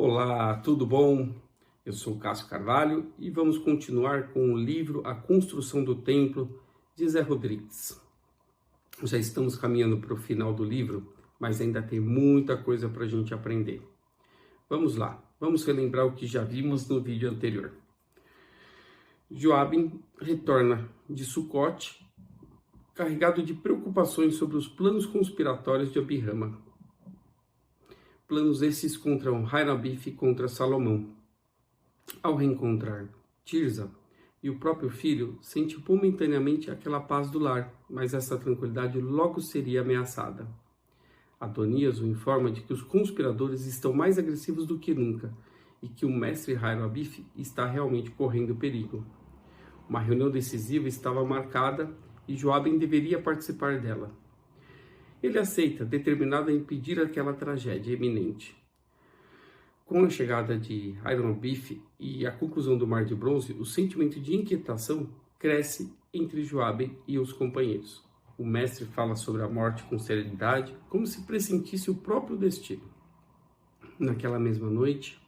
Olá, tudo bom? Eu sou Cássio Carvalho e vamos continuar com o livro A Construção do Templo de Zé Rodrigues. Já estamos caminhando para o final do livro, mas ainda tem muita coisa para a gente aprender. Vamos lá, vamos relembrar o que já vimos no vídeo anterior. Joabe retorna de Sucote, carregado de preocupações sobre os planos conspiratórios de Abirama. Planos esses contra Hiram Abife e contra Salomão. Ao reencontrar Tirza e o próprio filho, sente momentaneamente aquela paz do lar, mas essa tranquilidade logo seria ameaçada. Adonias o informa de que os conspiradores estão mais agressivos do que nunca e que o mestre Hiram Abife está realmente correndo perigo. Uma reunião decisiva estava marcada e Joabe deveria participar dela. Ele aceita, determinado a impedir aquela tragédia iminente. Com a chegada de Hiram Abife e a conclusão do Mar de Bronze, o sentimento de inquietação cresce entre Joabe e os companheiros. O mestre fala sobre a morte com serenidade, como se pressentisse o próprio destino. Naquela mesma noite,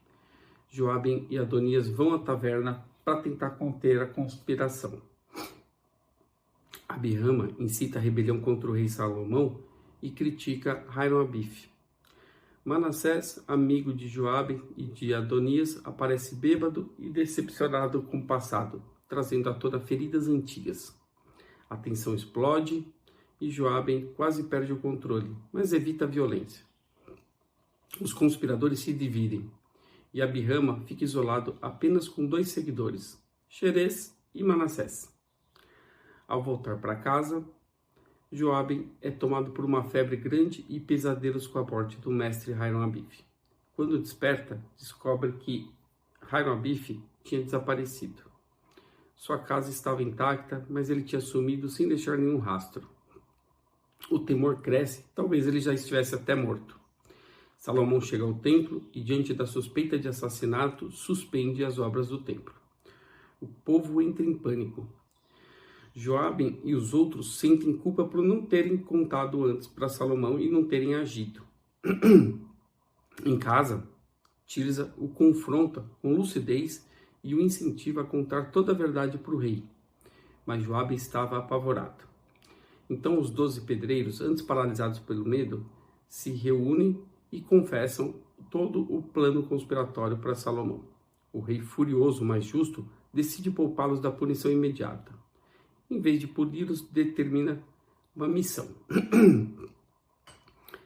Joabe e Adonias vão à taverna para tentar conter a conspiração. Abirama incita a rebelião contra o rei Salomão e critica Hiram Abife. Manassés, amigo de Joabe e de Adonias, aparece bêbado e decepcionado com o passado, trazendo à tona feridas antigas. A tensão explode e Joabe quase perde o controle, mas evita a violência. Os conspiradores se dividem e Abirama fica isolado apenas com 2 seguidores, Xerez e Manassés. Ao voltar para casa, Joabe é tomado por uma febre grande e pesadelos com a morte do mestre Hiram Abife. Quando desperta, descobre que Hiram Abife tinha desaparecido. Sua casa estava intacta, mas ele tinha sumido sem deixar nenhum rastro. O temor cresce, talvez ele já estivesse até morto. Salomão chega ao templo e, diante da suspeita de assassinato, suspende as obras do templo. O povo entra em pânico. Joabe e os outros sentem culpa por não terem contado antes para Salomão e não terem agido. Em casa, Tirza o confronta com lucidez e o incentiva a contar toda a verdade para o rei. Mas Joabe estava apavorado. Então os 12 pedreiros, antes paralisados pelo medo, se reúnem e confessam todo o plano conspiratório para Salomão. O rei, furioso, mas justo, decide poupá-los da punição imediata. Em vez de puni-los, determina uma missão.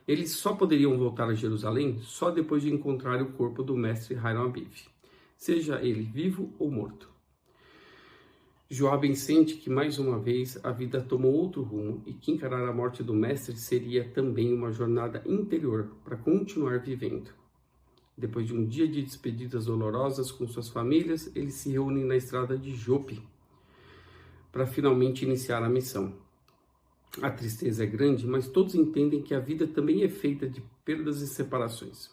Eles só poderiam voltar a Jerusalém só depois de encontrar o corpo do mestre Hiram Abife, seja ele vivo ou morto. Joabe sente que mais uma vez a vida tomou outro rumo e que encarar a morte do mestre seria também uma jornada interior para continuar vivendo. Depois de um dia de despedidas dolorosas com suas famílias, eles se reúnem na estrada de Jope para finalmente iniciar a missão. A tristeza é grande, mas todos entendem que a vida também é feita de perdas e separações.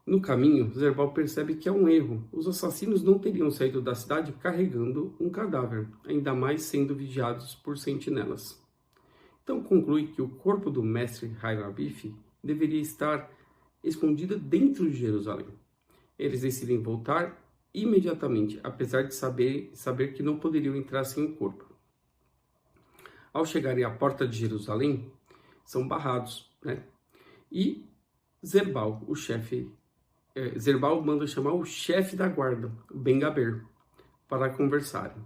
No caminho, Zerbal percebe que é um erro. Os assassinos não teriam saído da cidade carregando um cadáver, ainda mais sendo vigiados por sentinelas. Então conclui que o corpo do mestre Hiram Abife deveria estar escondido dentro de Jerusalém. Eles decidem voltar imediatamente, apesar de saber que não poderiam entrar sem o corpo. Ao chegarem à porta de Jerusalém, são barrados, E Zerbal, Zerbal manda chamar o chefe da guarda, Ben-Gaber, para conversarem.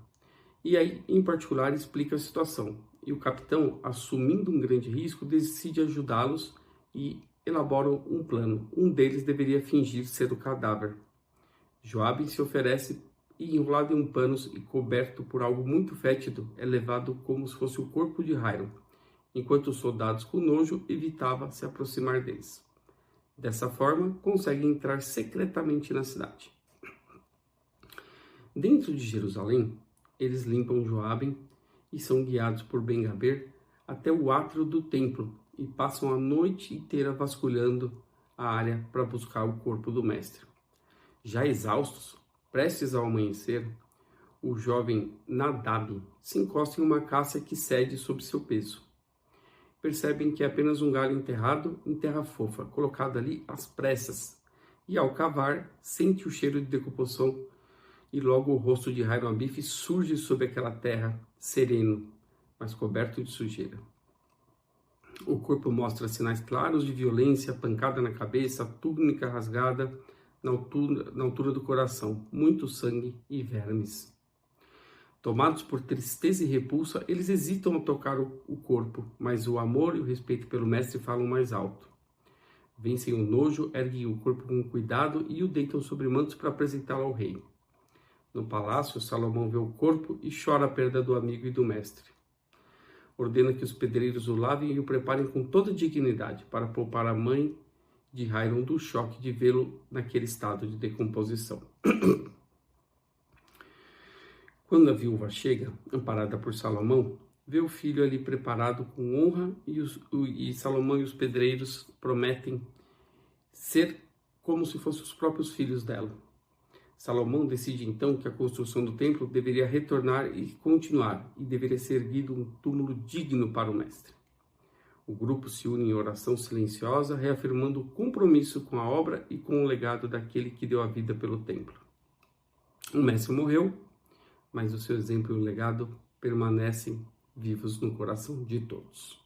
E aí, em particular, explica a situação. E o capitão, assumindo um grande risco, decide ajudá-los e elaboram um plano. Um deles deveria fingir ser o cadáver. Joabe se oferece e, enrolado em um pano e coberto por algo muito fétido, é levado como se fosse o corpo de Hiram, enquanto os soldados, com nojo, evitavam se aproximar deles. Dessa forma, conseguem entrar secretamente na cidade. Dentro de Jerusalém, eles limpam Joabe e são guiados por Ben-Gaber até o átrio do templo e passam a noite inteira vasculhando a área para buscar o corpo do mestre. Já exaustos, prestes ao amanhecer, o jovem Nadab se encosta em uma caixa que cede sob seu peso. Percebem que é apenas um galho enterrado em terra fofa, colocado ali às pressas, e ao cavar, sente o cheiro de decomposição e logo o rosto de Hiram Abiff surge sobre aquela terra sereno, mas coberto de sujeira. O corpo mostra sinais claros de violência, pancada na cabeça, túnica rasgada na altura do coração, muito sangue e vermes. Tomados por tristeza e repulsa, eles hesitam a tocar o corpo, mas o amor e o respeito pelo mestre falam mais alto. Vencem o nojo, erguem o corpo com cuidado e o deitam sobre mantos para apresentá-lo ao rei. No palácio, Salomão vê o corpo e chora a perda do amigo e do mestre. Ordena que os pedreiros o lavem e o preparem com toda dignidade para poupar a mãe de Hiram do choque de vê-lo naquele estado de decomposição. Quando a viúva chega, amparada por Salomão, vê o filho ali preparado com honra e Salomão e os pedreiros prometem ser como se fossem os próprios filhos dela. Salomão decide então que a construção do templo deveria retornar e continuar, e deveria ser erguido um túmulo digno para o mestre. O grupo se une em oração silenciosa, reafirmando o compromisso com a obra e com o legado daquele que deu a vida pelo templo. O mestre morreu, mas o seu exemplo e o legado permanecem vivos no coração de todos.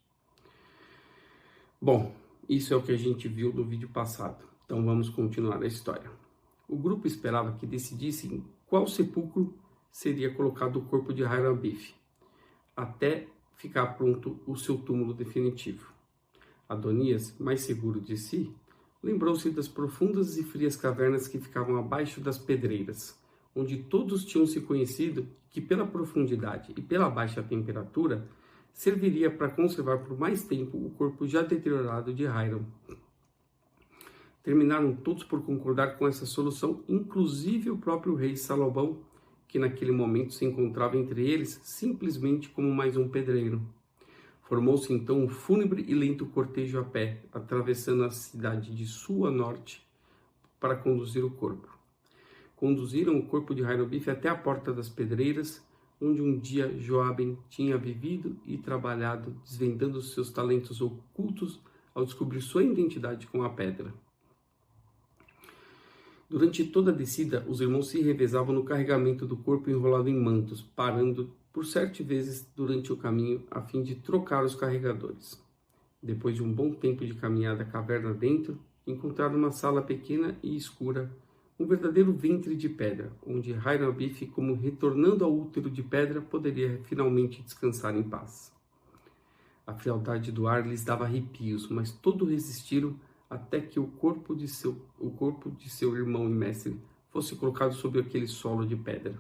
Bom, isso é o que a gente viu no vídeo passado, então vamos continuar a história. O grupo esperava que decidissem qual sepulcro seria colocado o corpo de Hiram Abiff, até ficar pronto o seu túmulo definitivo. Adonias, mais seguro de si, lembrou-se das profundas e frias cavernas que ficavam abaixo das pedreiras, onde todos tinham se conhecido, que pela profundidade e pela baixa temperatura, serviria para conservar por mais tempo o corpo já deteriorado de Hiram. Terminaram todos por concordar com essa solução, inclusive o próprio rei Salomão, que naquele momento se encontrava entre eles simplesmente como mais um pedreiro. Formou-se então um fúnebre e lento cortejo a pé, atravessando a cidade de sul a norte para conduzir o corpo. Conduziram o corpo de Hiram Abiff até a porta das pedreiras, onde um dia Joabe tinha vivido e trabalhado, desvendando seus talentos ocultos ao descobrir sua identidade com a pedra. Durante toda a descida, os irmãos se revezavam no carregamento do corpo enrolado em mantos, parando por 7 vezes durante o caminho a fim de trocar os carregadores. Depois de um bom tempo de caminhada caverna dentro, encontraram uma sala pequena e escura, um verdadeiro ventre de pedra, onde Hiram Abiff, como retornando ao útero de pedra, poderia finalmente descansar em paz. A frialdade do ar lhes dava arrepios, mas todos resistiram até que o corpo de seu irmão e mestre fosse colocado sobre aquele solo de pedra.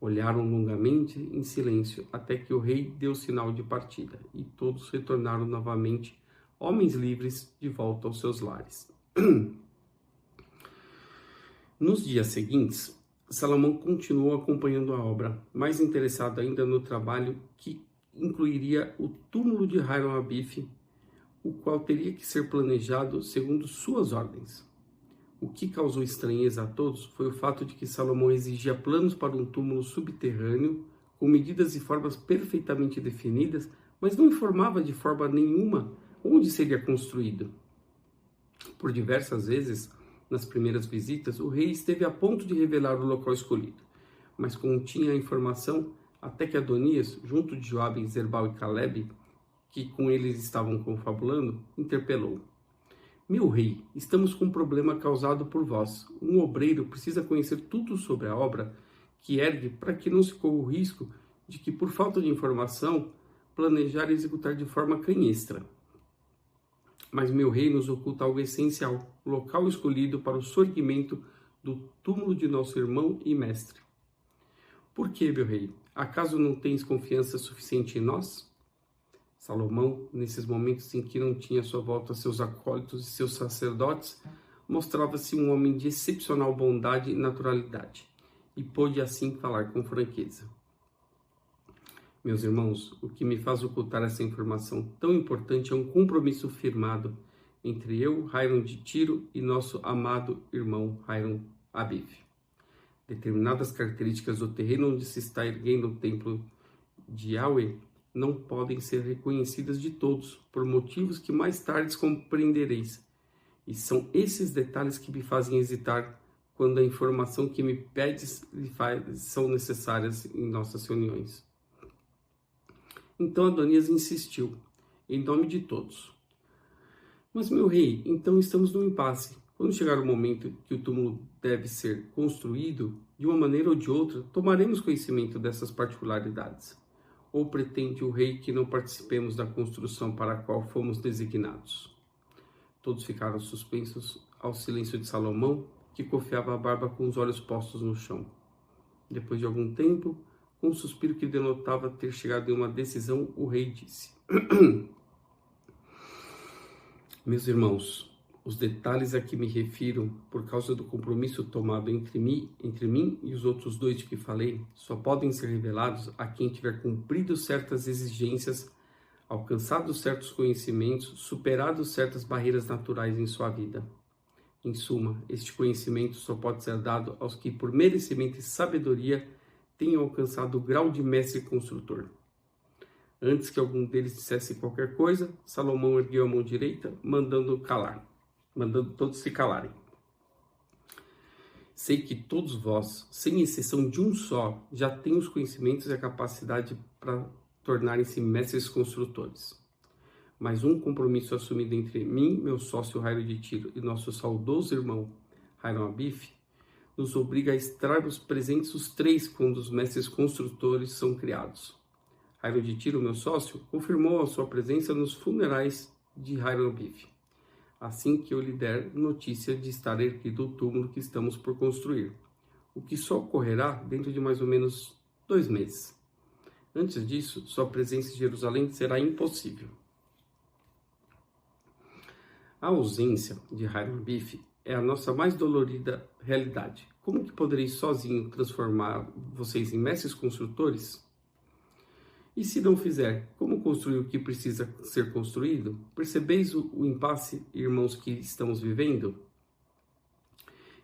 Olharam longamente em silêncio até que o rei deu sinal de partida, e todos retornaram novamente, homens livres, de volta aos seus lares. Nos dias seguintes, Salomão continuou acompanhando a obra, mais interessado ainda no trabalho que incluiria o túmulo de Hiram Abiff, o qual teria que ser planejado segundo suas ordens. O que causou estranheza a todos foi o fato de que Salomão exigia planos para um túmulo subterrâneo, com medidas e formas perfeitamente definidas, mas não informava de forma nenhuma onde seria construído. Por diversas vezes, nas primeiras visitas, o rei esteve a ponto de revelar o local escolhido, mas continha a informação até que Adonias, junto de Joabe, Zerbal e Caleb, que com eles estavam confabulando, interpelou: Meu rei, estamos com um problema causado por vós. Um obreiro precisa conhecer tudo sobre a obra que ergue para que não se corra o risco de que, por falta de informação, planejar e executar de forma canhestra. Mas meu rei nos oculta algo essencial, o local escolhido para o surgimento do túmulo de nosso irmão e mestre. Por que, meu rei? Acaso não tens confiança suficiente em nós? Salomão, nesses momentos em que não tinha à sua volta seus acólitos e seus sacerdotes, mostrava-se um homem de excepcional bondade e naturalidade, e pôde assim falar com franqueza. Meus irmãos, o que me faz ocultar essa informação tão importante é um compromisso firmado entre eu, Hiram de Tiro, e nosso amado irmão Hiram Abiff. Determinadas características do terreno onde se está erguendo o templo de Yahweh não podem ser reconhecidas de todos, por motivos que mais tarde compreendereis, E são esses detalhes que me fazem hesitar quando a informação que me pedes são necessárias em nossas reuniões. Então Adonias insistiu, em nome de todos. Mas, meu rei, então estamos num impasse. Quando chegar o momento que o túmulo deve ser construído, de uma maneira ou de outra, tomaremos conhecimento dessas particularidades. Ou pretende o rei que não participemos da construção para a qual fomos designados? Todos ficaram suspensos ao silêncio de Salomão, que cofiava a barba com os olhos postos no chão. Depois de algum tempo, com um suspiro que denotava ter chegado em uma decisão, o rei disse: Meus irmãos, os detalhes a que me refiro, por causa do compromisso tomado entre mim e os outros dois de que falei, só podem ser revelados a quem tiver cumprido certas exigências, alcançado certos conhecimentos, superado certas barreiras naturais em sua vida. Em suma, este conhecimento só pode ser dado aos que, por merecimento e sabedoria, tenham alcançado o grau de mestre construtor. Antes que algum deles dissesse qualquer coisa, Salomão ergueu a mão direita, mandando todos se calarem. Sei que todos vós, sem exceção de um só, já têm os conhecimentos e a capacidade para tornarem-se mestres construtores. Mas um compromisso assumido entre mim, meu sócio Rairo de Tiro, e nosso saudoso irmão Hiram Abif, nos obriga a estarmos presentes os três quando os mestres construtores são criados. Rairo de Tiro, meu sócio, confirmou a sua presença nos funerais de Hiram Abif, assim que eu lhe der notícia de estar erguido o túmulo que estamos por construir, o que só ocorrerá dentro de mais ou menos 2 meses. Antes disso, sua presença em Jerusalém será impossível. A ausência de Hiram Abif é a nossa mais dolorida realidade. Como que poderei sozinho transformar vocês em mestres construtores? E se não fizer, como construir o que precisa ser construído? Percebeis o impasse, irmãos, que estamos vivendo?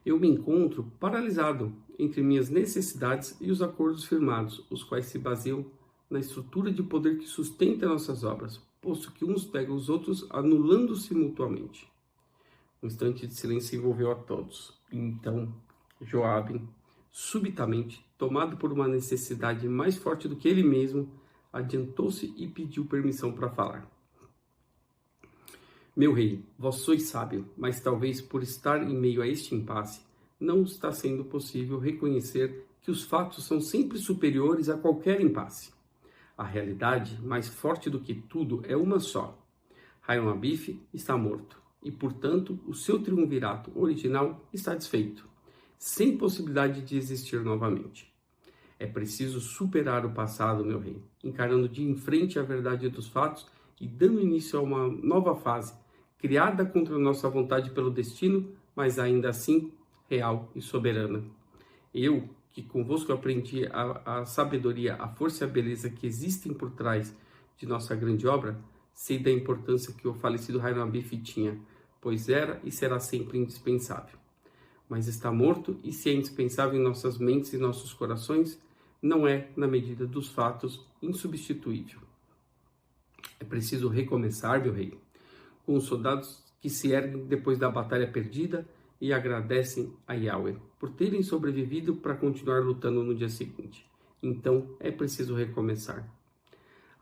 Eu me encontro paralisado entre minhas necessidades e os acordos firmados, os quais se baseiam na estrutura de poder que sustenta nossas obras, posto que uns pegam os outros, anulando-se mutuamente. Um instante de silêncio envolveu a todos. Então, Joabe, subitamente, tomado por uma necessidade mais forte do que ele mesmo, adiantou-se e pediu permissão para falar. Meu rei, vós sois sábio, mas talvez por estar em meio a este impasse, não está sendo possível reconhecer que os fatos são sempre superiores a qualquer impasse. A realidade, mais forte do que tudo, é uma só. Hiram Abif está morto, e, portanto, o seu triunvirato original está desfeito, sem possibilidade de existir novamente. É preciso superar o passado, meu rei, encarando de frente a verdade dos fatos e dando início a uma nova fase, criada contra nossa vontade pelo destino, mas ainda assim real e soberana. Eu, que convosco aprendi a sabedoria, a força e a beleza que existem por trás de nossa grande obra, sei da importância que o falecido Hiram Abif tinha, pois era e será sempre indispensável. Mas está morto, e se é indispensável em nossas mentes e nossos corações, não é, na medida dos fatos, insubstituível. É preciso recomeçar, meu rei, com os soldados que se erguem depois da batalha perdida e agradecem a Yahweh por terem sobrevivido para continuar lutando no dia seguinte. Então, é preciso recomeçar.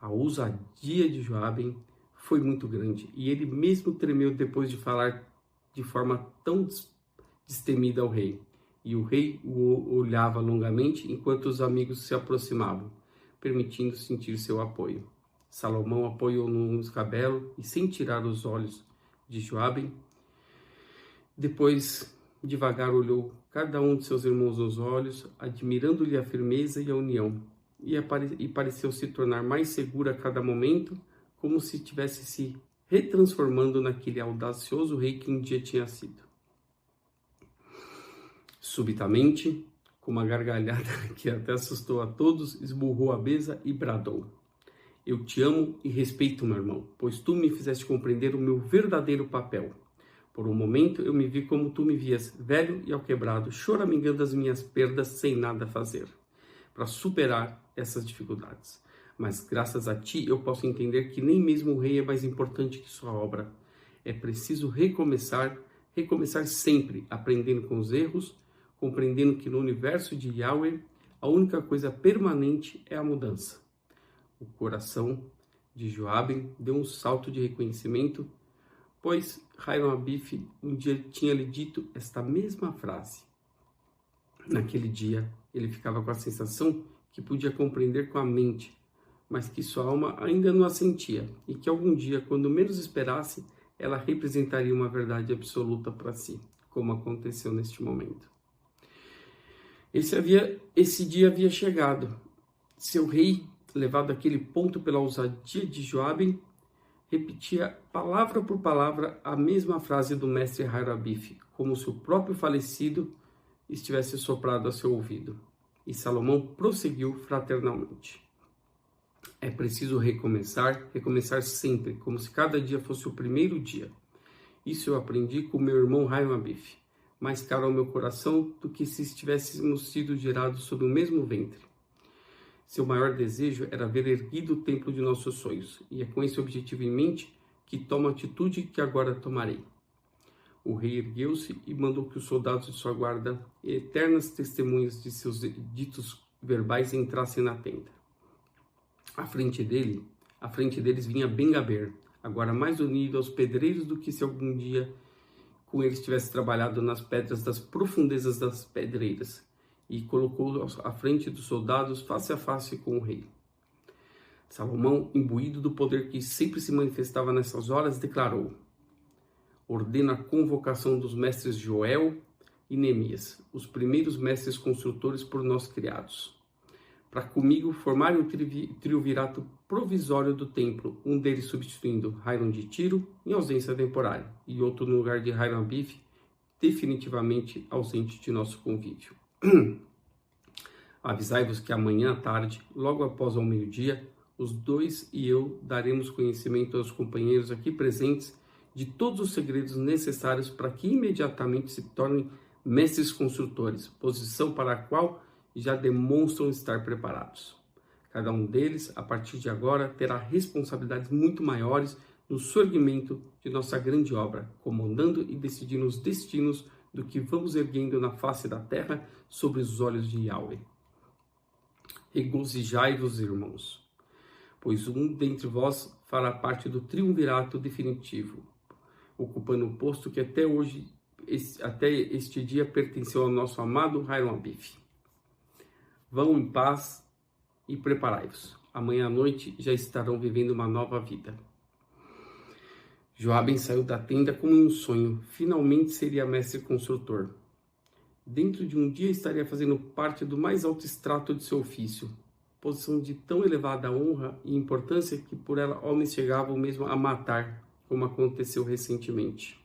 A ousadia de Joabe foi muito grande, e ele mesmo tremeu depois de falar de forma tão destemida ao rei. E o rei o olhava longamente enquanto os amigos se aproximavam, permitindo sentir seu apoio. Salomão apoiou no escabelo e, sem tirar os olhos de Joabe, depois devagar olhou cada um de seus irmãos nos olhos, admirando-lhe a firmeza e a união, e pareceu se tornar mais seguro a cada momento, como se estivesse se retransformando naquele audacioso rei que um dia tinha sido. Subitamente, com uma gargalhada que até assustou a todos, esmurrou a mesa e bradou: Eu te amo e respeito, meu irmão, pois tu me fizeste compreender o meu verdadeiro papel. Por um momento eu me vi como tu me vias, velho e alquebrado, choramingando as minhas perdas sem nada fazer para superar essas dificuldades. Mas graças a ti eu posso entender que nem mesmo o rei é mais importante que sua obra. É preciso recomeçar recomeçar sempre, aprendendo com os erros, compreendendo que no universo de Yahweh, a única coisa permanente é a mudança. O coração de Joabe deu um salto de reconhecimento, pois Hiram Abif um dia tinha lhe dito esta mesma frase. Naquele dia, ele ficava com a sensação que podia compreender com a mente, mas que sua alma ainda não a sentia, e que algum dia, quando menos esperasse, ela representaria uma verdade absoluta para si, como aconteceu neste momento. Esse dia havia chegado. Seu rei, levado àquele ponto pela ousadia de Joabe, repetia palavra por palavra a mesma frase do mestre Hiram Abif, como se o próprio falecido estivesse soprado a seu ouvido. E Salomão prosseguiu fraternalmente. É preciso recomeçar sempre, como se cada dia fosse o primeiro dia. Isso eu aprendi com meu irmão Hiram Abif, mais caro ao meu coração do que se estivéssemos sido gerados sob o mesmo ventre. Seu maior desejo era ver erguido o templo de nossos sonhos, e é com esse objetivo em mente que tomo a atitude que agora tomarei. O rei ergueu-se e mandou que os soldados de sua guarda, eternas testemunhas de seus ditos verbais, entrassem na tenda. À frente deles vinha Ben-Gaber, agora mais unido aos pedreiros do que se algum dia com eles tivesse trabalhado nas pedras das profundezas das pedreiras, e colocou à frente dos soldados face a face com o rei. Salomão, imbuído do poder que sempre se manifestava nessas horas, declarou: ordena a convocação dos mestres Joel e Neemias, os primeiros mestres construtores por nós criados, para comigo formarem o triunvirato provisório do templo, um deles substituindo Hiram de Tiro em ausência temporária, e outro no lugar de Hiram Abif, definitivamente ausente de nosso convívio. Avisai-vos que amanhã à tarde, logo após ao meio-dia, os dois e eu daremos conhecimento aos companheiros aqui presentes de todos os segredos necessários para que imediatamente se tornem mestres construtores, posição para a qual já demonstram estar preparados. Cada um deles, a partir de agora, terá responsabilidades muito maiores no surgimento de nossa grande obra, comandando e decidindo os destinos do que vamos erguendo na face da terra sobre os olhos de Yahweh. Regozijai-vos, irmãos, pois um dentre vós fará parte do triunvirato definitivo, ocupando o posto que até este dia pertenceu ao nosso amado Hiram Abif. Vão em paz e preparai-vos. Amanhã à noite já estarão vivendo uma nova vida. Joabe saiu da tenda como em um sonho. Finalmente seria mestre construtor. Dentro de um dia estaria fazendo parte do mais alto extrato de seu ofício, posição de tão elevada honra e importância que por ela homens chegavam mesmo a matar, como aconteceu recentemente.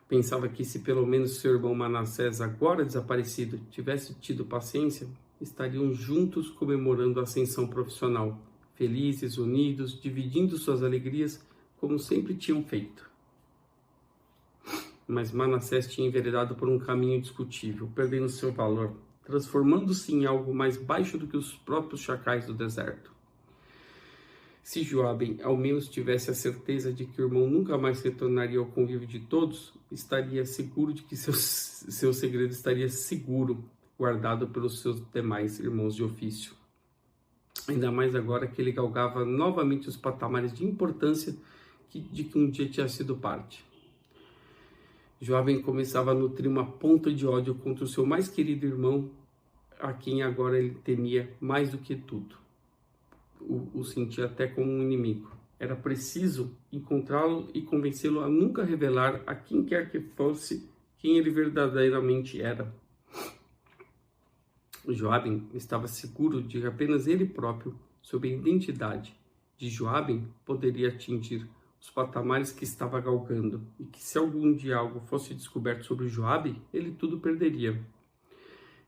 Pensava que se pelo menos seu irmão Manassés, agora desaparecido, tivesse tido paciência, estariam juntos comemorando a ascensão profissional, felizes, unidos, dividindo suas alegrias, como sempre tinham feito. Mas Manassés tinha enveredado por um caminho discutível, perdendo seu valor, transformando-se em algo mais baixo do que os próprios chacais do deserto. Se Joabe ao menos tivesse a certeza de que o irmão nunca mais retornaria ao convívio de todos, estaria seguro de que seu segredo estaria seguro, guardado pelos seus demais irmãos de ofício. Ainda mais agora que ele galgava novamente os patamares de importância de que um dia tinha sido parte. Joabe começava a nutrir uma ponta de ódio contra o seu mais querido irmão, a quem agora ele temia mais do que tudo. O sentia até como um inimigo. Era preciso encontrá-lo e convencê-lo a nunca revelar a quem quer que fosse quem ele verdadeiramente era. Joabe estava seguro de que apenas ele próprio, sob a identidade de Joabe, poderia atingir os patamares que estava galgando, e que se algum dia algo fosse descoberto sobre Joabe, ele tudo perderia.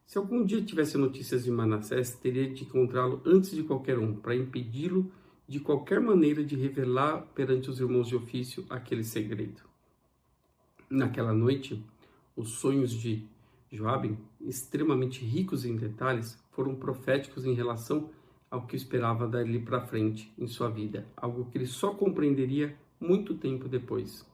Se algum dia tivesse notícias de Manassés, teria de encontrá-lo antes de qualquer um, para impedi-lo de qualquer maneira de revelar perante os irmãos de ofício aquele segredo. Naquela noite, os sonhos de Joabe, extremamente ricos em detalhes, foram proféticos em relação ao que esperava dali para frente em sua vida, algo que ele só compreenderia muito tempo depois.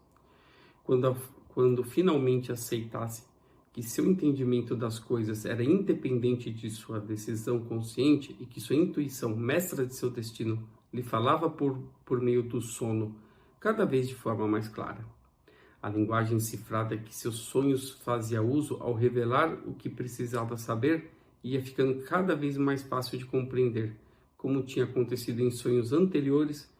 Quando finalmente aceitasse que seu entendimento das coisas era independente de sua decisão consciente e que sua intuição, mestra de seu destino, lhe falava por meio do sono, cada vez de forma mais clara. A linguagem cifrada que seus sonhos fazia uso ao revelar o que precisava saber ia ficando cada vez mais fácil de compreender, como tinha acontecido em sonhos anteriores,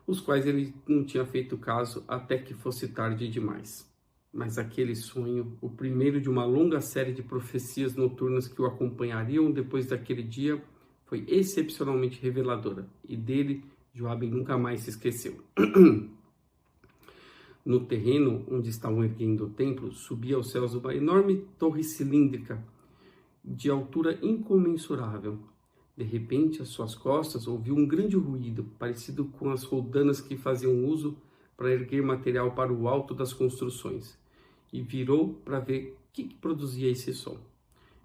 os quais ele não tinha feito caso até que fosse tarde demais. Mas aquele sonho, o primeiro de uma longa série de profecias noturnas que o acompanhariam depois daquele dia, foi excepcionalmente reveladora, e dele Joaben nunca mais se esqueceu. No terreno onde estavam erguendo o templo, subia aos céus uma enorme torre cilíndrica, de altura incomensurável. De repente, às suas costas, ouviu um grande ruído, parecido com as roldanas que faziam uso para erguer material para o alto das construções, e virou para ver o que produzia esse som.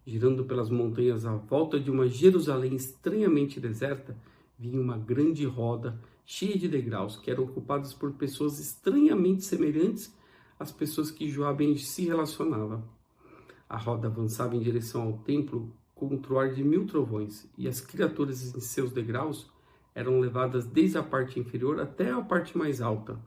Girando pelas montanhas à volta de uma Jerusalém estranhamente deserta, vinha uma grande roda cheia de degraus que eram ocupadas por pessoas estranhamente semelhantes às pessoas que Joaben se relacionava. A roda avançava em direção ao templo com o troar de 1000 trovões, e as criaturas em seus degraus eram levadas desde a parte inferior até a parte mais alta,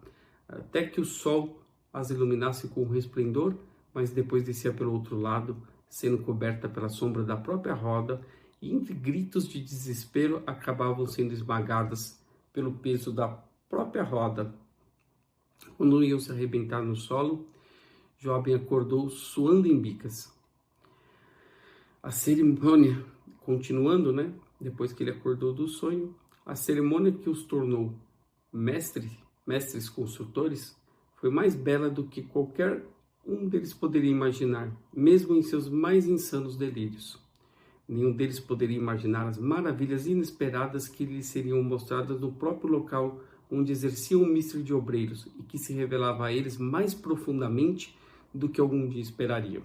até que o sol as iluminasse com o resplendor, mas depois descia pelo outro lado, sendo coberta pela sombra da própria roda, e entre gritos de desespero acabavam sendo esmagadas pelo peso da própria roda. Quando iam se arrebentar no solo, Joaben acordou suando em bicas. A cerimônia, continuando, depois que ele acordou do sonho, a cerimônia que os tornou mestres construtores foi mais bela do que qualquer um deles poderia imaginar, mesmo em seus mais insanos delírios. Nenhum deles poderia imaginar as maravilhas inesperadas que lhes seriam mostradas no próprio local onde exerciam o mistério de obreiros e que se revelava a eles mais profundamente do que algum dia esperariam.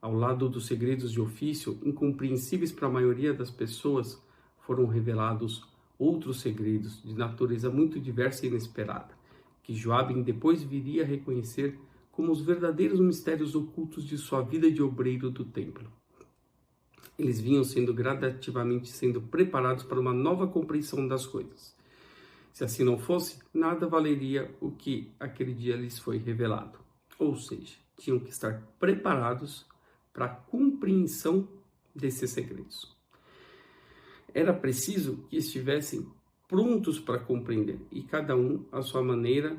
Ao lado dos segredos de ofício, incompreensíveis para a maioria das pessoas, foram revelados outros segredos de natureza muito diversa e inesperada, que Joaben depois viria a reconhecer como os verdadeiros mistérios ocultos de sua vida de obreiro do templo. Eles vinham gradativamente sendo preparados para uma nova compreensão das coisas. Se assim não fosse, nada valeria o que aquele dia lhes foi revelado. Ou seja, tinham que estar preparados para a compreensão desses segredos. Era preciso que estivessem prontos para compreender, e cada um, à sua maneira,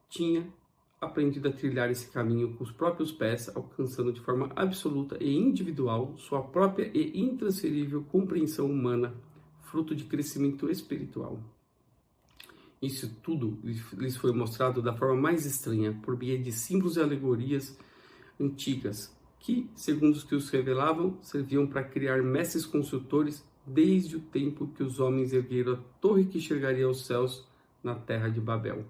tinha aprendido a trilhar esse caminho com os próprios pés, alcançando de forma absoluta e individual sua própria e intransferível compreensão humana, fruto de crescimento espiritual. Isso tudo lhes foi mostrado da forma mais estranha, por meio de símbolos e alegorias antigas, que, segundo os que os revelavam, serviam para criar mestres construtores desde o tempo que os homens ergueram a torre que enxergaria os céus na terra de Babel.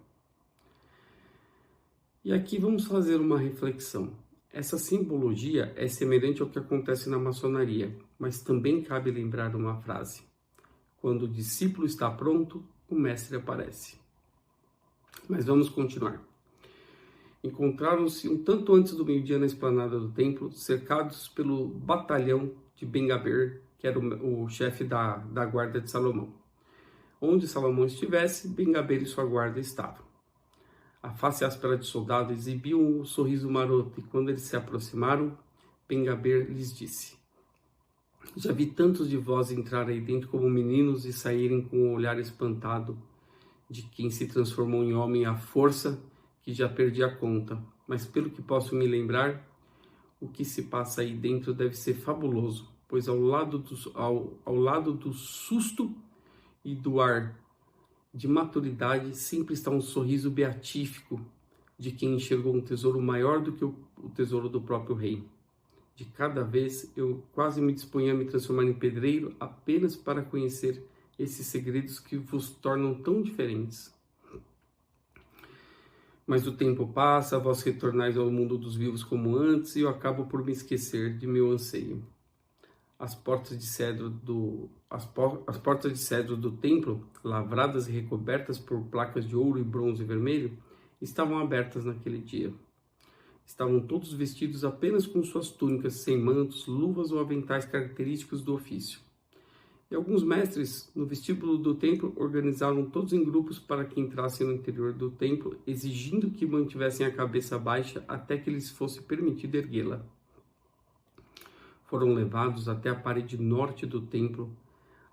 E aqui vamos fazer uma reflexão. Essa simbologia é semelhante ao que acontece na maçonaria, mas também cabe lembrar uma frase: quando o discípulo está pronto, o mestre aparece. Mas vamos continuar. Encontraram-se um tanto antes do meio-dia na esplanada do templo, cercados pelo batalhão de Ben-Gaber, que era o chefe da guarda de Salomão. Onde Salomão estivesse, Ben-Gaber e sua guarda estavam. A face áspera de soldado exibia um sorriso maroto, e quando eles se aproximaram, Ben-Gaber lhes disse: já vi tantos de vós entrar aí dentro como meninos e saírem com um olhar espantado de quem se transformou em homem à força, que já perdi a conta. Mas pelo que posso me lembrar, o que se passa aí dentro deve ser fabuloso, pois ao lado do susto e do ar de maturidade sempre está um sorriso beatífico de quem enxergou um tesouro maior do que o tesouro do próprio rei. De cada vez eu quase me disponho a me transformar em pedreiro apenas para conhecer esses segredos que vos tornam tão diferentes. Mas o tempo passa, vós retornais ao mundo dos vivos como antes, e eu acabo por me esquecer de meu anseio. As portas de cedro do templo, lavradas e recobertas por placas de ouro e bronze vermelho, estavam abertas naquele dia. Estavam todos vestidos apenas com suas túnicas, sem mantos, luvas ou aventais característicos do ofício. E alguns mestres, no vestíbulo do templo, organizaram todos em grupos para que entrassem no interior do templo, exigindo que mantivessem a cabeça baixa até que lhes fosse permitido erguê-la. Foram levados até a parede norte do templo,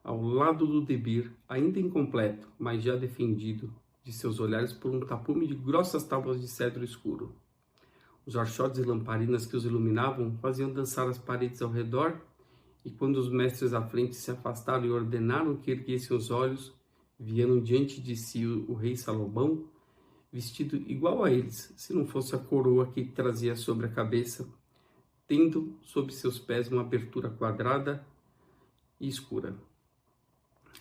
ao lado do debir, ainda incompleto, mas já defendido de seus olhares por um tapume de grossas tábuas de cedro escuro. Os archotes e lamparinas que os iluminavam faziam dançar as paredes ao redor, e quando os mestres à frente se afastaram e ordenaram que erguessem os olhos, viram diante de si o rei Salomão, vestido igual a eles, se não fosse a coroa que trazia sobre a cabeça, tendo sob seus pés uma abertura quadrada e escura.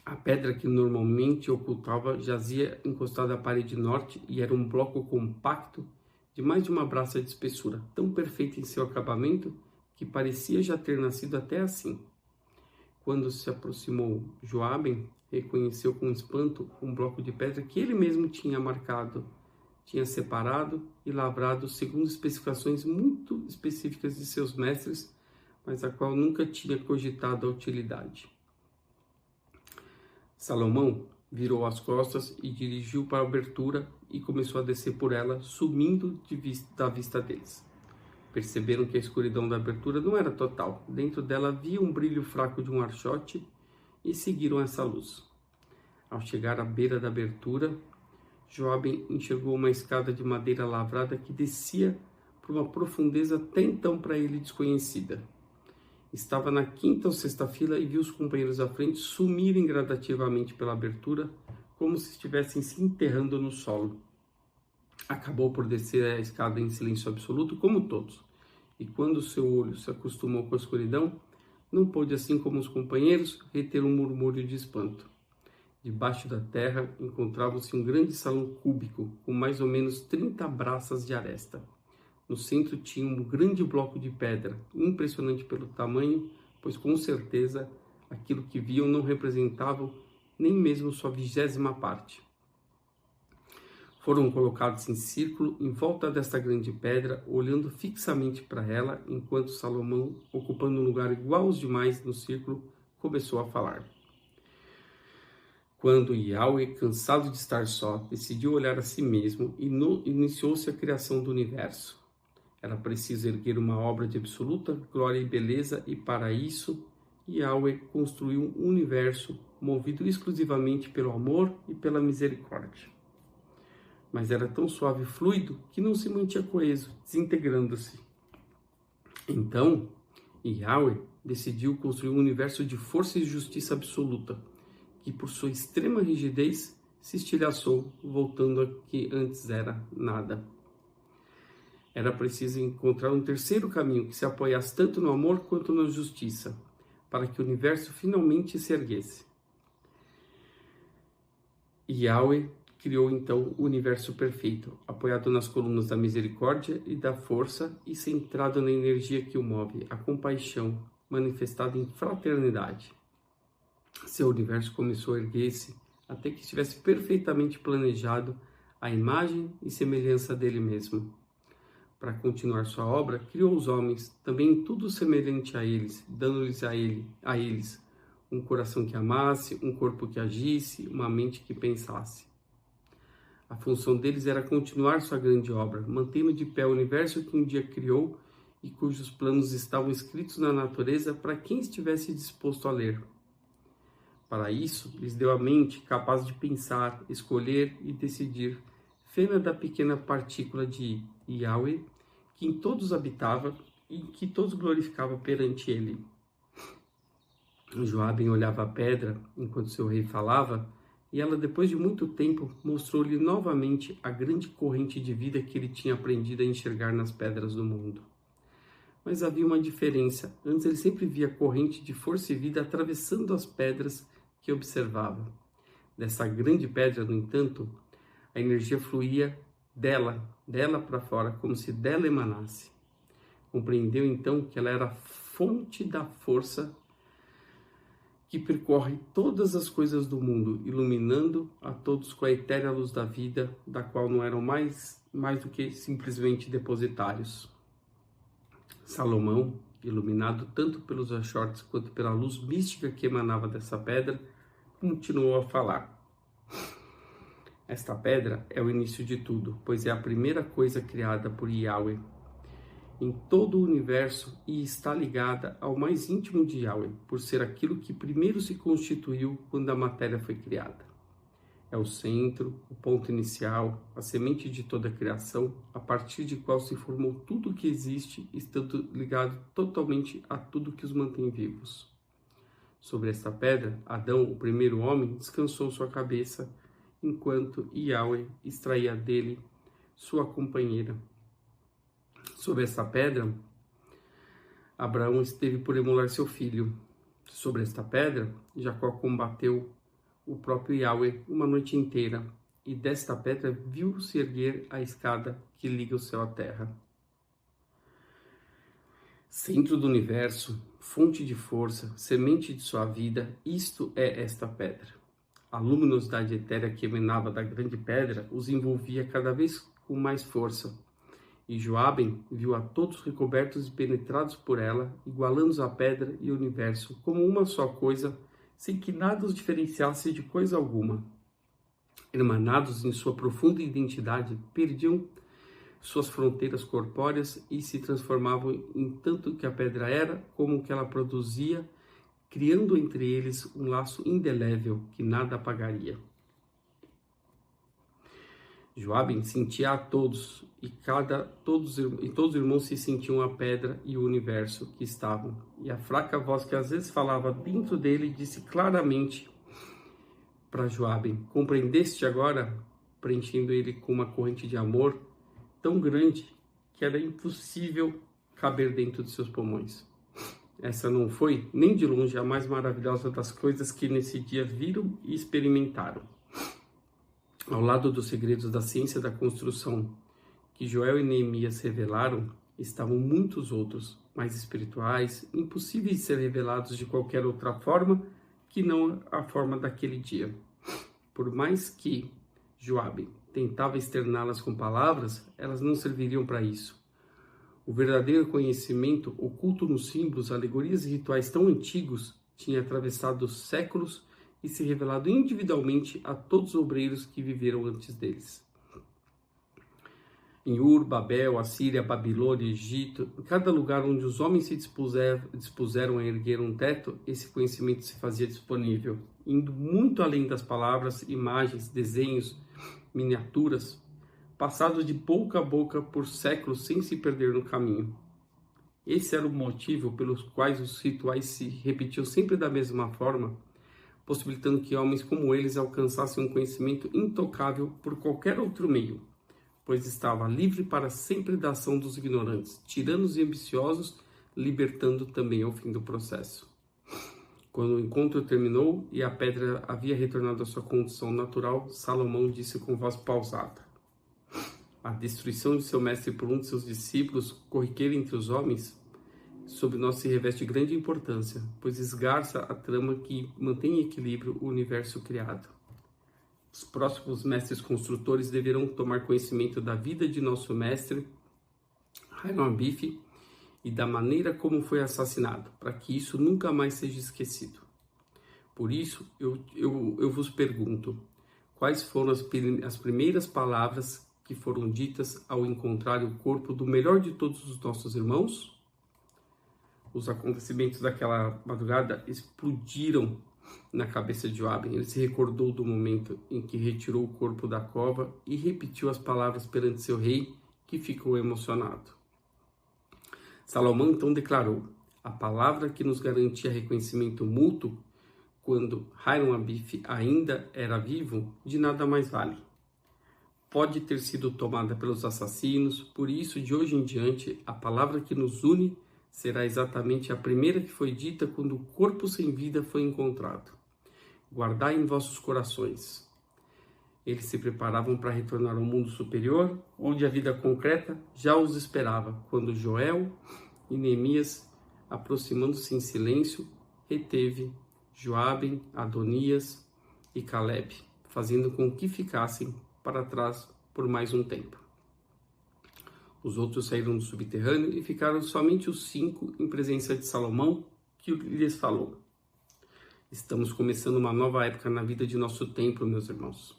A pedra que normalmente ocultava jazia encostada à parede norte e era um bloco compacto de mais de uma braça de espessura, tão perfeito em seu acabamento que parecia já ter nascido até assim. Quando se aproximou Joabe, reconheceu com espanto um bloco de pedra que ele mesmo tinha marcado, tinha separado e lavrado segundo especificações muito específicas de seus mestres, mas a qual nunca tinha cogitado a utilidade. Salomão virou as costas e dirigiu para a abertura e começou a descer por ela, sumindo da vista deles. Perceberam que a escuridão da abertura não era total. Dentro dela havia um brilho fraco de um archote e seguiram essa luz. Ao chegar à beira da abertura, Joabe enxergou uma escada de madeira lavrada que descia por uma profundeza até então para ele desconhecida. Estava na quinta ou sexta fila e viu os companheiros à frente sumirem gradativamente pela abertura, como se estivessem se enterrando no solo. Acabou por descer a escada em silêncio absoluto, como todos, e quando seu olho se acostumou com a escuridão, não pôde, assim como os companheiros, reter um murmúrio de espanto. Debaixo da terra encontrava-se um grande salão cúbico, com mais ou menos 30 braças de aresta. No centro tinha um grande bloco de pedra, impressionante pelo tamanho, pois com certeza aquilo que viam não representava nem mesmo sua 20ª parte. Foram colocados em círculo em volta desta grande pedra, olhando fixamente para ela, enquanto Salomão, ocupando um lugar igual aos demais no círculo, começou a falar. Quando Yahweh, cansado de estar só, decidiu olhar a si mesmo, iniciou-se a criação do universo. Era preciso erguer uma obra de absoluta glória e beleza, e para isso, Yahweh construiu um universo movido exclusivamente pelo amor e pela misericórdia. Mas era tão suave e fluido que não se mantinha coeso, desintegrando-se. Então, Yahweh decidiu construir um universo de força e justiça absoluta, que por sua extrema rigidez se estilhaçou, voltando a que antes era nada. Era preciso encontrar um terceiro caminho que se apoiasse tanto no amor quanto na justiça, para que o universo finalmente se erguesse. Yahweh criou então o universo perfeito, apoiado nas colunas da misericórdia e da força e centrado na energia que o move, a compaixão, manifestada em fraternidade. Seu universo começou a erguer-se até que estivesse perfeitamente planejado à imagem e semelhança dele mesmo. Para continuar sua obra, criou os homens, também tudo semelhante a eles, dando-lhes a eles um coração que amasse, um corpo que agisse, uma mente que pensasse. A função deles era continuar sua grande obra, mantendo de pé o universo que um dia criou e cujos planos estavam escritos na natureza para quem estivesse disposto a ler. Para isso, lhes deu a mente capaz de pensar, escolher e decidir, fena da pequena partícula de Yahweh, que em todos habitava e que todos glorificavam perante ele. Joabe olhava a pedra enquanto seu rei falava, e ela, depois de muito tempo, mostrou-lhe novamente a grande corrente de vida que ele tinha aprendido a enxergar nas pedras do mundo. Mas havia uma diferença. Antes ele sempre via a corrente de força e vida atravessando as pedras que observava. Dessa grande pedra, no entanto, a energia fluía dela para fora, como se dela emanasse. Compreendeu então que ela era a fonte da força que percorre todas as coisas do mundo, iluminando a todos com a etérea luz da vida, da qual não eram mais mais do que simplesmente depositários. Salomão, iluminado tanto pelos achortes quanto pela luz mística que emanava dessa pedra, continuou a falar. Esta pedra é o início de tudo, pois é a primeira coisa criada por Yahweh em todo o universo e está ligada ao mais íntimo de Yahweh, por ser aquilo que primeiro se constituiu quando a matéria foi criada. É o centro, o ponto inicial, a semente de toda a criação, a partir de qual se formou tudo o que existe, estando ligado totalmente a tudo que os mantém vivos. Sobre esta pedra, Adão, o primeiro homem, descansou sua cabeça, enquanto Yahweh extraía dele sua companheira. Sobre esta pedra, Abraão esteve por emular seu filho. Sobre esta pedra, Jacó combateu o próprio Yahweh uma noite inteira, e desta pedra viu-se erguer a escada que liga o céu à terra. Centro do universo, fonte de força, semente de sua vida, isto é esta pedra. A luminosidade etérea que emanava da grande pedra os envolvia cada vez com mais força. E Joabe viu a todos recobertos e penetrados por ela, igualando a pedra e o universo como uma só coisa, sem que nada os diferenciasse de coisa alguma. Hermanados em sua profunda identidade, perdiam suas fronteiras corpóreas e se transformavam em tanto que a pedra era como o que ela produzia, criando entre eles um laço indelével que nada apagaria. Joabe sentia a todos, e todos os irmãos se sentiam a pedra e o universo que estavam. E a fraca voz que às vezes falava dentro dele disse claramente para Joabe: compreendeste agora? Preenchendo ele com uma corrente de amor tão grande que era impossível caber dentro de seus pulmões. Essa não foi, nem de longe, a mais maravilhosa das coisas que nesse dia viram e experimentaram. Ao lado dos segredos da ciência da construção que Joel e Neemias revelaram, estavam muitos outros, mais espirituais, impossíveis de ser revelados de qualquer outra forma que não a forma daquele dia. Por mais que Joabe tentava externá-las com palavras, elas não serviriam para isso. O verdadeiro conhecimento, oculto nos símbolos, alegorias e rituais tão antigos, tinha atravessado séculos e se revelado individualmente a todos os obreiros que viveram antes deles. Em Ur, Babel, Assíria, Babilônia, Egito, em cada lugar onde os homens se dispuseram a erguer um teto, esse conhecimento se fazia disponível, indo muito além das palavras, imagens, desenhos, miniaturas, passados de boca a boca por séculos sem se perder no caminho. Esse era o motivo pelos quais os rituais se repetiam sempre da mesma forma, possibilitando que homens como eles alcançassem um conhecimento intocável por qualquer outro meio, pois estava livre para sempre da ação dos ignorantes, tiranos e ambiciosos, libertando também ao fim do processo. Quando o encontro terminou e a pedra havia retornado à sua condição natural, Salomão disse com voz pausada: a destruição de seu mestre por um de seus discípulos, corriqueiro entre os homens, sobre nós se reveste grande importância, pois esgarça a trama que mantém em equilíbrio o universo criado. Os próximos mestres construtores deverão tomar conhecimento da vida de nosso mestre, Hiram Abiff, e da maneira como foi assassinado, para que isso nunca mais seja esquecido. Por isso, eu vos pergunto, quais foram as primeiras palavras que foram ditas ao encontrar o corpo do melhor de todos os nossos irmãos? Os acontecimentos daquela madrugada explodiram na cabeça de Joabe. Ele se recordou do momento em que retirou o corpo da cova e repetiu as palavras perante seu rei, que ficou emocionado. Salomão então declarou: a palavra que nos garantia reconhecimento mútuo quando Hiram Abiff ainda era vivo, de nada mais vale. Pode ter sido tomada pelos assassinos, por isso, de hoje em diante, a palavra que nos une será exatamente a primeira que foi dita quando o corpo sem vida foi encontrado. Guardai em vossos corações. Eles se preparavam para retornar ao mundo superior, onde a vida concreta já os esperava, quando Joel e Neemias, aproximando-se em silêncio, reteve Joabe, Adonias e Caleb, fazendo com que ficassem para trás por mais um tempo. Os outros saíram do subterrâneo e ficaram somente os 5 em presença de Salomão, que lhes falou: estamos começando uma nova época na vida de nosso templo, meus irmãos.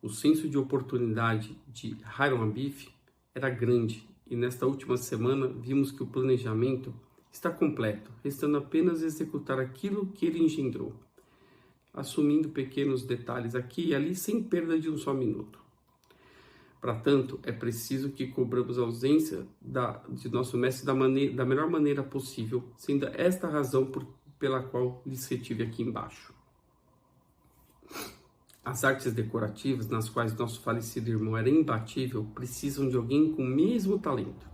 O senso de oportunidade de Hiram Abif era grande e nesta última semana vimos que o planejamento está completo, restando apenas executar aquilo que ele engendrou, assumindo pequenos detalhes aqui e ali sem perda de um só minuto. Para tanto, é preciso que cobramos a ausência de nosso mestre da melhor maneira possível, sendo esta a razão pela qual lhes retive aqui embaixo. As artes decorativas, nas quais nosso falecido irmão era imbatível, precisam de alguém com o mesmo talento.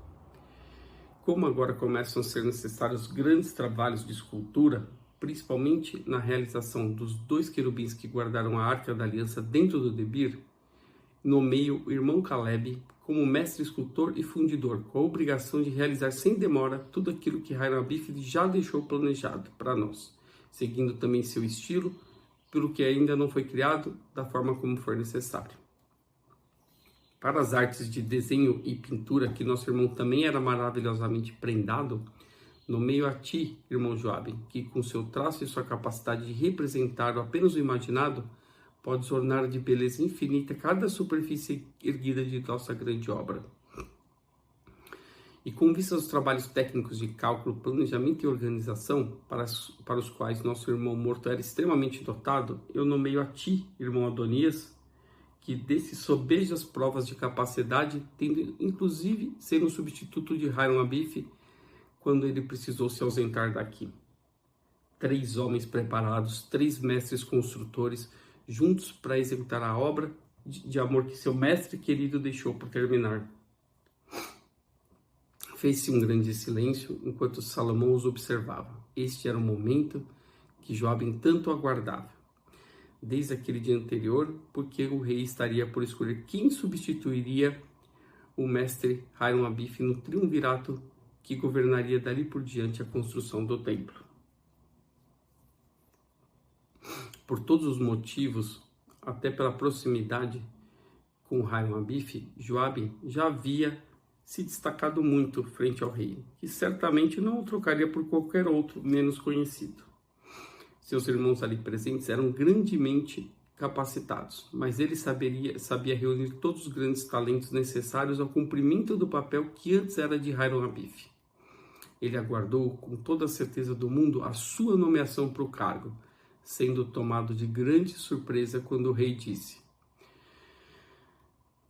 Como agora começam a ser necessários grandes trabalhos de escultura, principalmente na realização dos 2 querubins que guardaram a Arca da Aliança dentro do Debir, nomeio o irmão Caleb como mestre escultor e fundidor, com a obrigação de realizar sem demora tudo aquilo que Hiram Abif já deixou planejado para nós, seguindo também seu estilo, pelo que ainda não foi criado, da forma como for necessário. Para as artes de desenho e pintura, que nosso irmão também era maravilhosamente prendado, nomeio a ti, irmão Joabe, que com seu traço e sua capacidade de representar apenas o imaginado, podes ornar de beleza infinita cada superfície erguida de nossa grande obra. E com vista aos trabalhos técnicos de cálculo, planejamento e organização, para os quais nosso irmão morto era extremamente dotado, eu nomeio a ti, irmão Adonias, que desse sobejas provas de capacidade, tendo inclusive ser um substituto de Hiram Abif quando ele precisou se ausentar daqui. 3 homens preparados, 3 mestres construtores, juntos para executar a obra de amor que seu mestre querido deixou por terminar. Fez-se um grande silêncio enquanto Salomão os observava. Este era o momento que Joabe tanto aguardava, desde aquele dia anterior, porque o rei estaria por escolher quem substituiria o mestre Hiram Abif no triunvirato que governaria dali por diante a construção do templo. Por todos os motivos, até pela proximidade com Hiram Abif, Joabe já havia se destacado muito frente ao rei, que certamente não o trocaria por qualquer outro menos conhecido. Seus irmãos ali presentes eram grandemente capacitados, mas ele sabia reunir todos os grandes talentos necessários ao cumprimento do papel que antes era de Hiram Abif. Ele aguardou com toda a certeza do mundo a sua nomeação para o cargo, sendo tomado de grande surpresa quando o rei disse: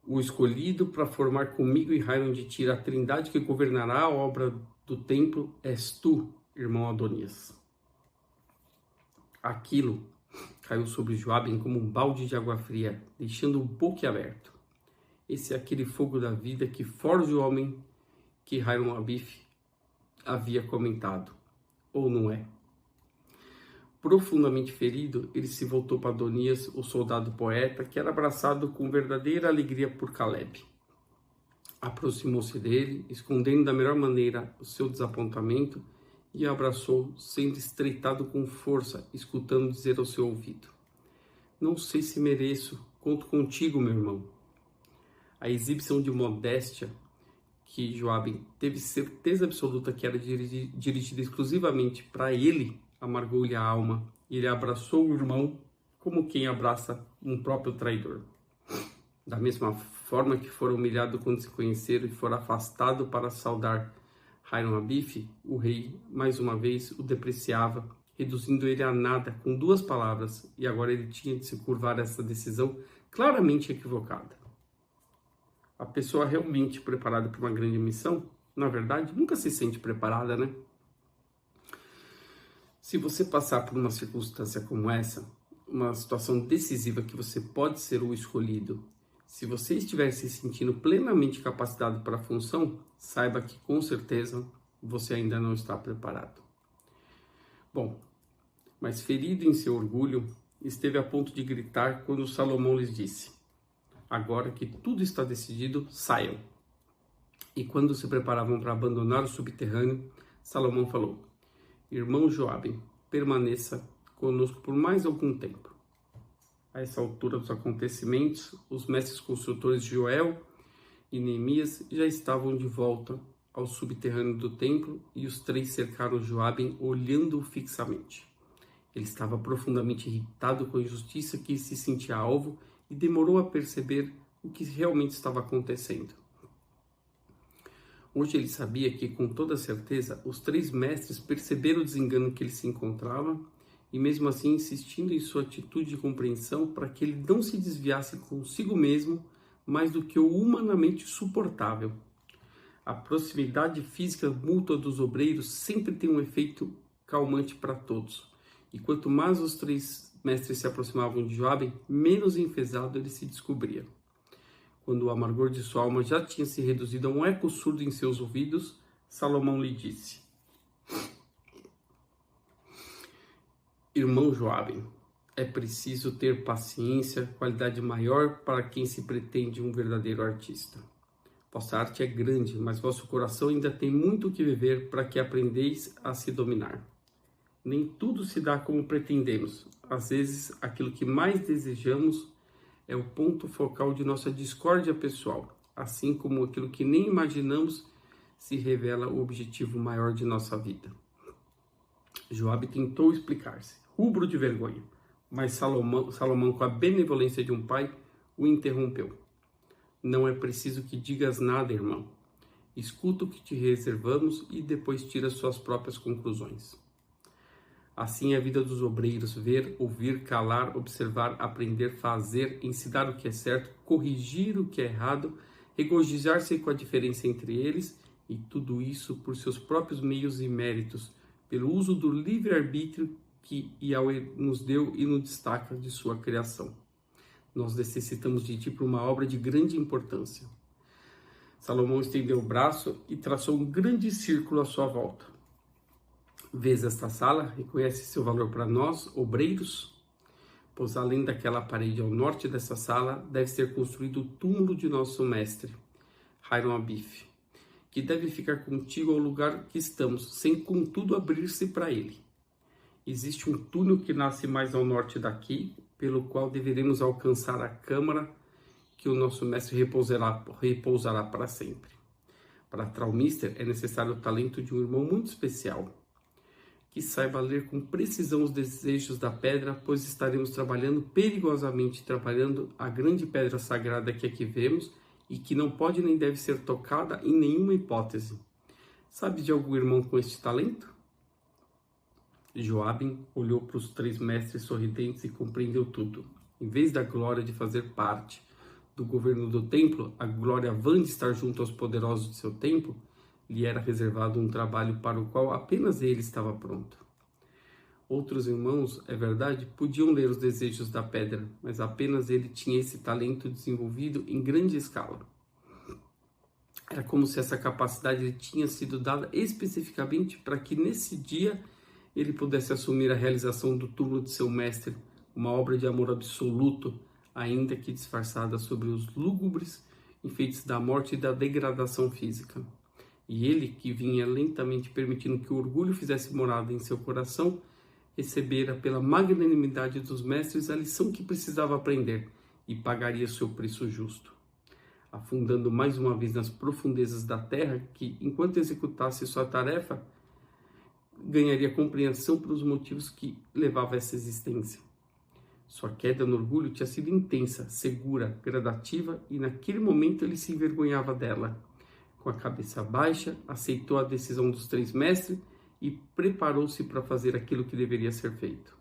o escolhido para formar comigo e Hiram de Tiro a trindade que governará a obra do templo és tu, irmão Adonias. Aquilo caiu sobre Joabe como um balde de água fria, deixando-o boquiaberto. Esse é aquele fogo da vida que forja o homem que Hiram Abif havia comentado, ou não é? Profundamente ferido, ele se voltou para Adonias, o soldado poeta, que era abraçado com verdadeira alegria por Caleb. Aproximou-se dele, escondendo da melhor maneira o seu desapontamento, e o abraçou, sendo estreitado com força, escutando dizer ao seu ouvido: não sei se mereço, conto contigo, meu irmão. A exibição de modéstia que Joabe teve certeza absoluta que era dirigida exclusivamente para ele, amargou-lhe a alma, e ele abraçou o irmão como quem abraça um próprio traidor. Da mesma forma que fora humilhado quando se conheceram e fora afastado para saudar Hiram Abif, o rei, mais uma vez, o depreciava, reduzindo ele a nada com 2 palavras, e agora ele tinha de se curvar a essa decisão claramente equivocada. A pessoa realmente preparada para uma grande missão, na verdade, nunca se sente preparada, né? Se você passar por uma circunstância como essa, uma situação decisiva que você pode ser o escolhido, se você estiver se sentindo plenamente capacitado para a função, saiba que com certeza você ainda não está preparado. Bom, mas ferido em seu orgulho, esteve a ponto de gritar quando Salomão lhes disse: agora que tudo está decidido, saiam. E quando se preparavam para abandonar o subterrâneo, Salomão falou: irmão Joabe, permaneça conosco por mais algum tempo. A essa altura dos acontecimentos, os mestres construtores Joel e Neemias já estavam de volta ao subterrâneo do templo e os três cercaram Joabe olhando-o fixamente. Ele estava profundamente irritado com a injustiça que se sentia alvo e demorou a perceber o que realmente estava acontecendo. Hoje ele sabia que, com toda certeza, os três mestres perceberam o desengano que ele se encontrava e, mesmo assim, insistindo em sua atitude de compreensão para que ele não se desviasse consigo mesmo mais do que o humanamente suportável. A proximidade física mútua dos obreiros sempre tem um efeito calmante para todos. E quanto mais os três mestres se aproximavam de Joabe, menos enfesado ele se descobria. Quando o amargor de sua alma já tinha se reduzido a um eco surdo em seus ouvidos, Salomão lhe disse: Irmão Joabe, é preciso ter paciência, qualidade maior para quem se pretende um verdadeiro artista. Vossa arte é grande, mas vosso coração ainda tem muito que viver para que aprendeis a se dominar. Nem tudo se dá como pretendemos. Às vezes, aquilo que mais desejamos é o ponto focal de nossa discórdia pessoal, assim como aquilo que nem imaginamos se revela o objetivo maior de nossa vida. Joabe tentou explicar-se, rubro de vergonha, mas Salomão, com a benevolência de um pai, o interrompeu. Não é preciso que digas nada, irmão. Escuta o que te reservamos e depois tira suas próprias conclusões. Assim é a vida dos obreiros: ver, ouvir, calar, observar, aprender, fazer, ensinar o que é certo, corrigir o que é errado, regozijar-se com a diferença entre eles, e tudo isso por seus próprios meios e méritos, pelo uso do livre-arbítrio que Yahweh nos deu e nos destaca de sua criação. Nós necessitamos de ti para uma obra de grande importância. Salomão estendeu o braço e traçou um grande círculo à sua volta. Vês esta sala? Reconhece seu valor para nós, obreiros? Pois além daquela parede ao norte dessa sala, deve ser construído o túmulo de nosso mestre, Hiram Abif, que deve ficar contigo ao lugar que estamos, sem contudo abrir-se para ele. Existe um túnel que nasce mais ao norte daqui, pelo qual deveremos alcançar a câmara que o nosso mestre repousará para sempre. Para Traumister é necessário o talento de um irmão muito especial, que saiba ler com precisão os desejos da pedra, pois estaremos perigosamente trabalhando a grande pedra sagrada que aqui vemos e que não pode nem deve ser tocada em nenhuma hipótese. Sabe de algum irmão com este talento? Joabe olhou para os três mestres sorridentes e compreendeu tudo. Em vez da glória de fazer parte do governo do templo, a glória vã de estar junto aos poderosos de seu tempo, lhe era reservado um trabalho para o qual apenas ele estava pronto. Outros irmãos, é verdade, podiam ler os desejos da pedra, mas apenas ele tinha esse talento desenvolvido em grande escala. Era como se essa capacidade lhe tinha sido dada especificamente para que nesse dia ele pudesse assumir a realização do túmulo de seu mestre, uma obra de amor absoluto, ainda que disfarçada sobre os lúgubres enfeites da morte e da degradação física. E ele, que vinha lentamente permitindo que o orgulho fizesse morada em seu coração, recebera pela magnanimidade dos mestres a lição que precisava aprender e pagaria seu preço justo. Afundando mais uma vez nas profundezas da terra, que, enquanto executasse sua tarefa, ganharia compreensão pelos motivos que levavam a essa existência. Sua queda no orgulho tinha sido intensa, segura, gradativa, e naquele momento ele se envergonhava dela. Com a cabeça baixa, aceitou a decisão dos três mestres e preparou-se para fazer aquilo que deveria ser feito.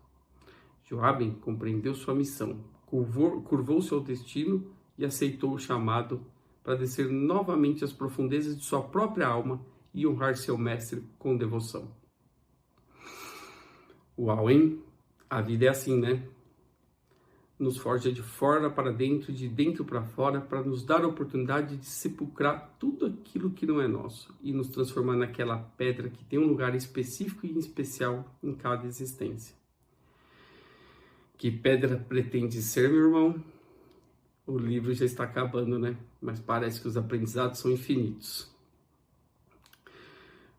Joabe compreendeu sua missão, curvou-se ao destino e aceitou o chamado para descer novamente às profundezas de sua própria alma e honrar seu mestre com devoção. Uau, hein? A vida é assim, né? Nos forja de fora para dentro, de dentro para fora, para nos dar a oportunidade de sepulcrar tudo aquilo que não é nosso e nos transformar naquela pedra que tem um lugar específico e especial em cada existência. Que pedra pretende ser, meu irmão? O livro já está acabando, né? Mas parece que os aprendizados são infinitos.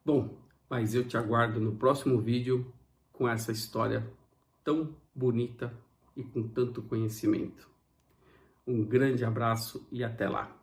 Bom, mas eu te aguardo no próximo vídeo com essa história tão bonita e com tanto conhecimento. Um grande abraço e até lá!